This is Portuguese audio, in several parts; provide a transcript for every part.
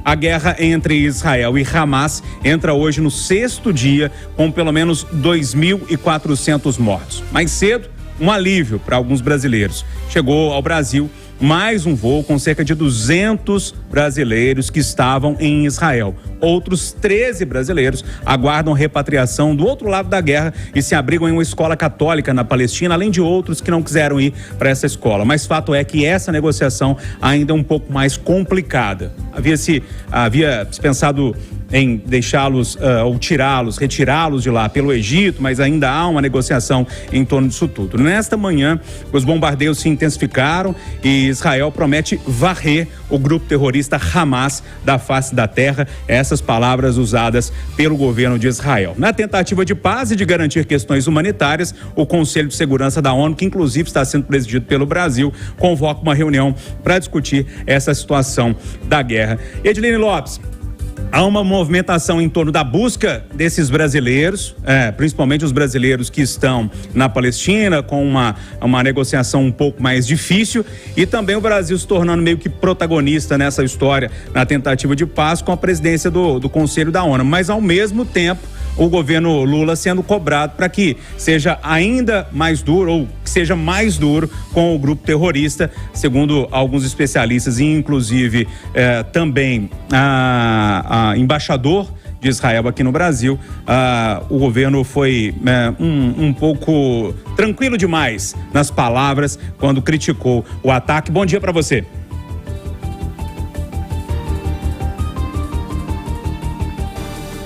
A guerra entre Israel e Hamas entra hoje no 6º dia, com pelo menos 2.400 mortos. Mais cedo, um alívio para alguns brasileiros. Chegou ao Brasil mais um voo com cerca de 200 brasileiros que estavam em Israel. Outros 13 brasileiros aguardam repatriação do outro lado da guerra e se abrigam em uma escola católica na Palestina, além de outros que não quiseram ir para essa escola. Mas fato é que essa negociação ainda é um pouco mais complicada. Havia se pensado em deixá-los ou retirá-los de lá pelo Egito, mas ainda há uma negociação em torno disso tudo. Nesta manhã, os bombardeios se intensificaram e Israel promete varrer o grupo terrorista Hamas da face da terra. Essas palavras usadas pelo governo de Israel. Na tentativa de paz e de garantir questões humanitárias, o Conselho de Segurança da ONU, que inclusive está sendo presidido pelo Brasil, convoca uma reunião para discutir essa situação da guerra. Edilene Lopes, há uma movimentação em torno da busca desses brasileiros, principalmente os brasileiros que estão na Palestina, com uma negociação um pouco mais difícil, e também o Brasil se tornando meio que protagonista nessa história, na tentativa de paz com a presidência do Conselho da ONU. Mas, ao mesmo tempo, o governo Lula sendo cobrado para que seja ainda mais duro, ou que seja mais duro com o grupo terrorista, segundo alguns especialistas, e inclusive também a embaixador de Israel aqui no Brasil. O governo foi um pouco tranquilo demais nas palavras quando criticou o ataque. Bom dia para você.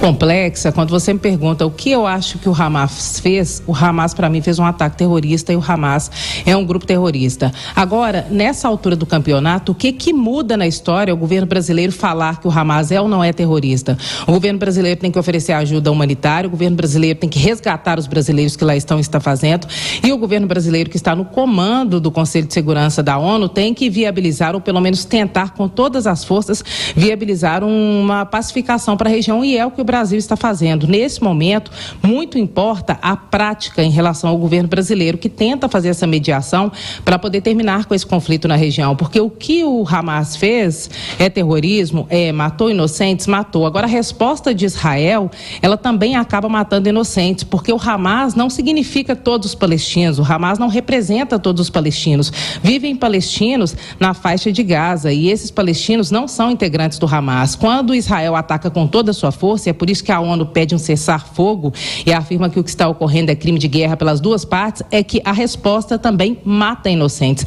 Complexa, quando você me pergunta o que eu acho que o Hamas fez, o Hamas para mim fez um ataque terrorista e o Hamas é um grupo terrorista. Agora, nessa altura do campeonato, o que muda na história é o governo brasileiro falar que o Hamas é ou não é terrorista? O governo brasileiro tem que oferecer ajuda humanitária, o governo brasileiro tem que resgatar os brasileiros que lá está fazendo, e o governo brasileiro que está no comando do Conselho de Segurança da ONU tem que viabilizar, ou pelo menos tentar com todas as forças, viabilizar uma pacificação para a região, e é o que o Brasil está fazendo. Nesse momento, muito importa a prática em relação ao governo brasileiro, que tenta fazer essa mediação para poder terminar com esse conflito na região, porque o que o Hamas fez é terrorismo, matou inocentes, matou. Agora, a resposta de Israel, ela também acaba matando inocentes, porque o Hamas não significa todos os palestinos, o Hamas não representa todos os palestinos. Vivem palestinos na faixa de Gaza, e esses palestinos não são integrantes do Hamas. Quando Israel ataca com toda a sua força, é por isso que a ONU pede um cessar-fogo e afirma que o que está ocorrendo é crime de guerra pelas duas partes, é que a resposta também mata inocentes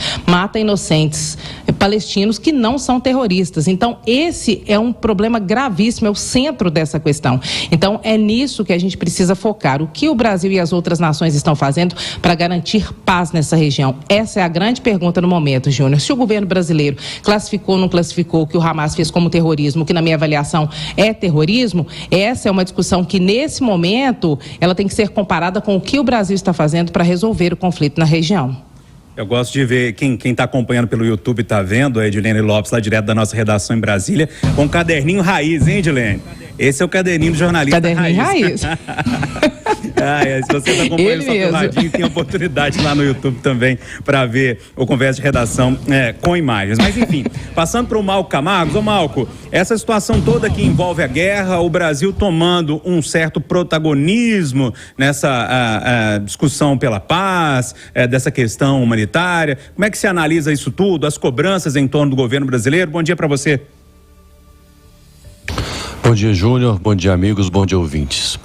palestinos que não são terroristas. Então, esse é um problema gravíssimo, é o centro dessa questão. Então, é nisso que a gente precisa focar. O que o Brasil e as outras nações estão fazendo para garantir paz nessa região? Essa é a grande pergunta no momento, Júnior. Se o governo brasileiro classificou ou não classificou o que o Hamas fez como terrorismo, que na minha avaliação é terrorismo, essa é uma discussão que, nesse momento, ela tem que ser comparada com o que o Brasil está fazendo para resolver o conflito na região. Eu gosto de ver, quem está acompanhando pelo YouTube está vendo, a Edilene Lopes, lá direto da nossa redação em Brasília, com um caderninho raiz, hein, Edilene? Esse é o caderninho do jornalista raiz. Se você está acompanhando só pelo radinho, tem oportunidade lá no YouTube também para ver o Conversa de Redação com imagens. Mas enfim, passando para o Malco Camargos. Ô Malco, essa situação toda que envolve a guerra, o Brasil tomando um certo protagonismo nessa discussão pela paz, dessa questão humanitária, como é que se analisa isso tudo, as cobranças em torno do governo brasileiro? Bom dia para você. Bom dia, Júnior. Bom dia, amigos. Bom dia, ouvintes.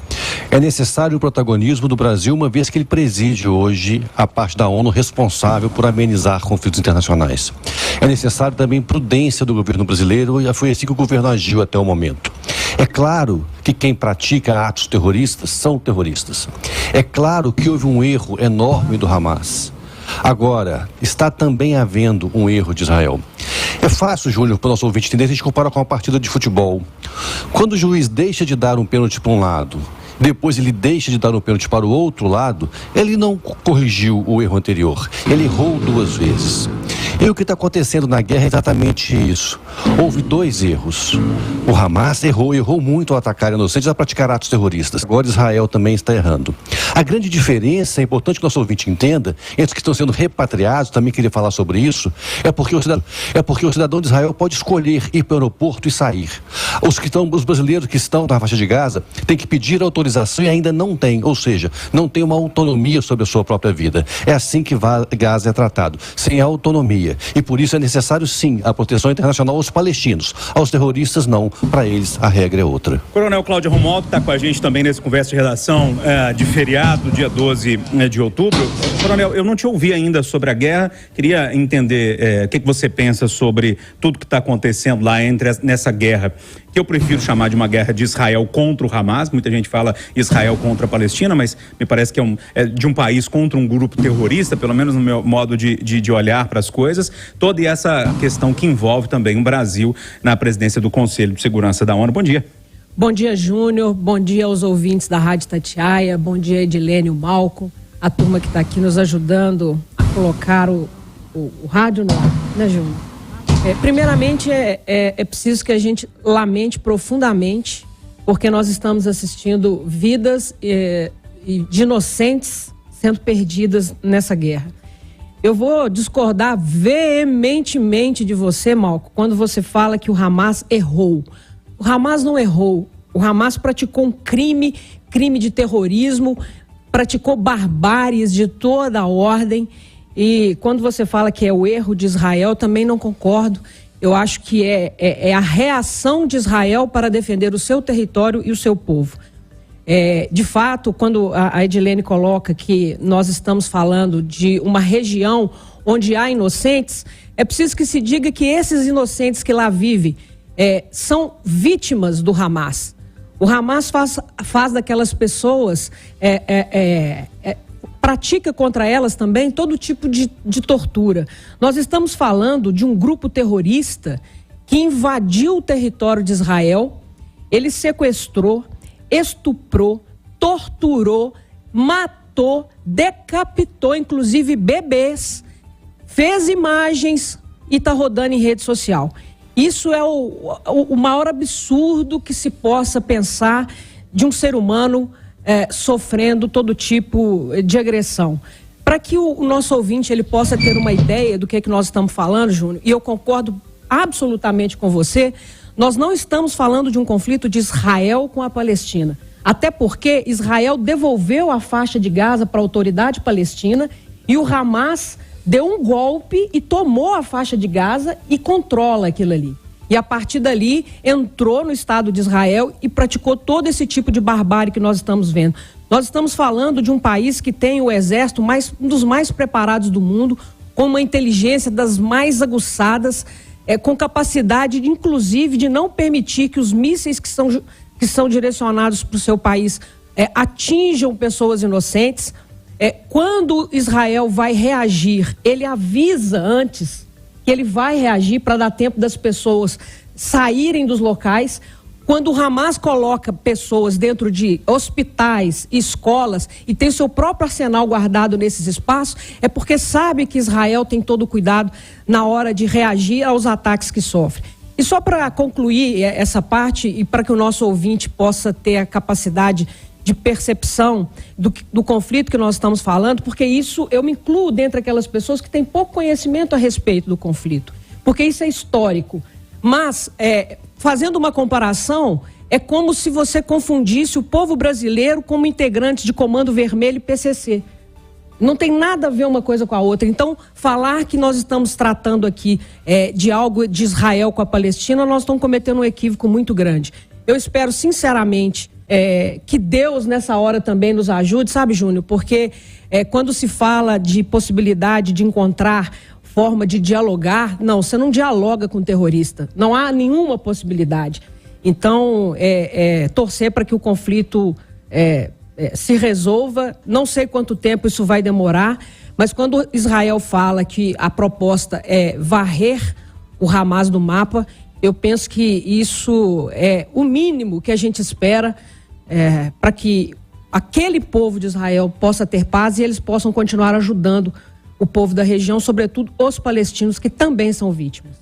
É necessário o protagonismo do Brasil, uma vez que ele preside hoje a parte da ONU responsável por amenizar conflitos internacionais. É necessário também prudência do governo brasileiro, e foi assim que o governo agiu até o momento. É claro que quem pratica atos terroristas são terroristas. É claro que houve um erro enorme do Hamas. Agora, está também havendo um erro de Israel. É fácil, Júnior, para o nosso ouvinte entender, a gente compara com uma partida de futebol. Quando o juiz deixa de dar um pênalti para um lado, depois ele deixa de dar um pênalti para o outro lado, ele não corrigiu o erro anterior, ele errou duas vezes. E o que está acontecendo na guerra é exatamente isso. Houve 2 erros. O Hamas errou muito ao atacar inocentes, a praticar atos terroristas. Agora Israel também está errando. A grande diferença, é importante que o nosso ouvinte entenda, entre os que estão sendo repatriados, também queria falar sobre isso, é porque o cidadão de Israel pode escolher ir para o aeroporto e sair. Os brasileiros que estão na faixa de Gaza têm que pedir autorização e ainda não têm, ou seja, não tem uma autonomia sobre a sua própria vida. É assim que Gaza é tratado, sem autonomia. E por isso é necessário, sim, a proteção internacional aos palestinos. Aos terroristas, não. Para eles, a regra é outra. Coronel Cláudio Romualdo está com a gente também nesse Conversa de Redação de feriado, dia 12 de outubro. Coronel, eu não te ouvi ainda sobre a guerra. Queria entender o que você pensa sobre tudo que está acontecendo lá nessa guerra, que eu prefiro chamar de uma guerra de Israel contra o Hamas. Muita gente fala Israel contra a Palestina, mas me parece que é de um país contra um grupo terrorista, pelo menos no meu modo de olhar para as coisas. Toda essa questão que envolve também o Brasil na presidência do Conselho de Segurança da ONU. Bom dia. Bom dia, Júnior. Bom dia aos ouvintes da Rádio Itatiaia. Bom dia, Edilene, o Malco, a turma que está aqui nos ajudando a colocar o rádio no ar, né, Júnior? Primeiramente, é preciso que a gente lamente profundamente, porque nós estamos assistindo vidas de inocentes sendo perdidas nessa guerra. Eu vou discordar veementemente de você, Malco, quando você fala que o Hamas errou. O Hamas não errou. O Hamas praticou um crime de terrorismo, praticou barbáries de toda a ordem. E quando você fala que é o erro de Israel, também não concordo. Eu acho que é a reação de Israel para defender o seu território e o seu povo. De fato, quando a Edilene coloca que nós estamos falando de uma região onde há inocentes, é preciso que se diga que esses inocentes que lá vivem são vítimas do Hamas. O Hamas faz daquelas pessoas... pratica contra elas também todo tipo de tortura. Nós estamos falando de um grupo terrorista que invadiu o território de Israel, ele sequestrou, estuprou, torturou, matou, decapitou, inclusive bebês, fez imagens e está rodando em rede social. Isso é o maior absurdo que se possa pensar de um ser humano sofrendo todo tipo de agressão. Para que o nosso ouvinte ele possa ter uma ideia do que nós estamos falando, Júnior, e eu concordo absolutamente com você, nós não estamos falando de um conflito de Israel com a Palestina. Até porque Israel devolveu a faixa de Gaza para a autoridade palestina e o Hamas deu um golpe e tomou a faixa de Gaza e controla aquilo ali. E a partir dali entrou no Estado de Israel e praticou todo esse tipo de barbárie que nós estamos vendo. Nós estamos falando de um país que tem o exército um dos mais preparados do mundo, com uma inteligência das mais aguçadas, com capacidade, inclusive, de não permitir que os mísseis que são direcionados para o seu país atinjam pessoas inocentes. Quando Israel vai reagir, ele avisa antes que ele vai reagir para dar tempo das pessoas saírem dos locais. Quando o Hamas coloca pessoas dentro de hospitais, escolas e tem seu próprio arsenal guardado nesses espaços, é porque sabe que Israel tem todo o cuidado na hora de reagir aos ataques que sofre. E só para concluir essa parte e para que o nosso ouvinte possa ter a capacidade de percepção do conflito que nós estamos falando, porque isso eu me incluo dentre aquelas pessoas que têm pouco conhecimento a respeito do conflito, porque isso é histórico. Mas, fazendo uma comparação, é como se você confundisse o povo brasileiro como integrante de Comando Vermelho e PCC. Não tem nada a ver uma coisa com a outra. Então, falar que nós estamos tratando aqui de algo de Israel com a Palestina, nós estamos cometendo um equívoco muito grande. Eu espero, sinceramente, que Deus nessa hora também nos ajude, sabe, Júnior? Porque quando se fala de possibilidade de encontrar forma de dialogar, não, você não dialoga com terrorista, não há nenhuma possibilidade. Então, torcer para que o conflito se resolva, não sei quanto tempo isso vai demorar, mas quando Israel fala que a proposta é varrer o Hamas do mapa, eu penso que isso é o mínimo que a gente espera para que aquele povo de Israel possa ter paz e eles possam continuar ajudando o povo da região, sobretudo os palestinos, que também são vítimas.